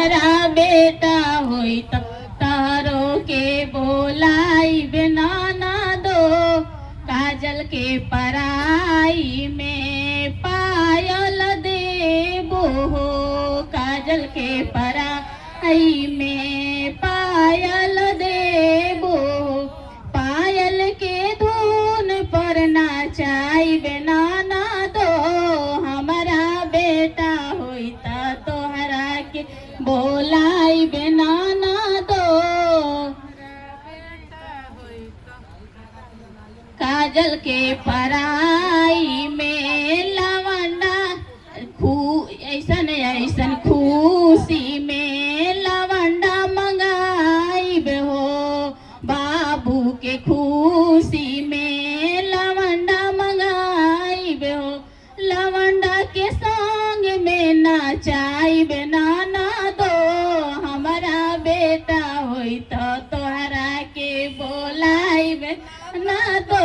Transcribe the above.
हमारा बेटा होई तो तारो के बोलाइबे नाना दो काजल के पराई में पायल देबो हो काजल के पराई में पायल देबो पायल के धुन पर नाचाइबे नाना दो हमारा बेटा होई ता तोहरा के बोलाइबे नाना दो काजल के पराई में लवंडा ऐसन ऐसन खुशी में लवंडा मंगाइबे हो बाबू के खुशी में लवंडा मंगाइबे हो लवंडा के संग में नाचाइबे नाना दो हमारा बेटा होई तो तोहरा के बोलाइबे ना दो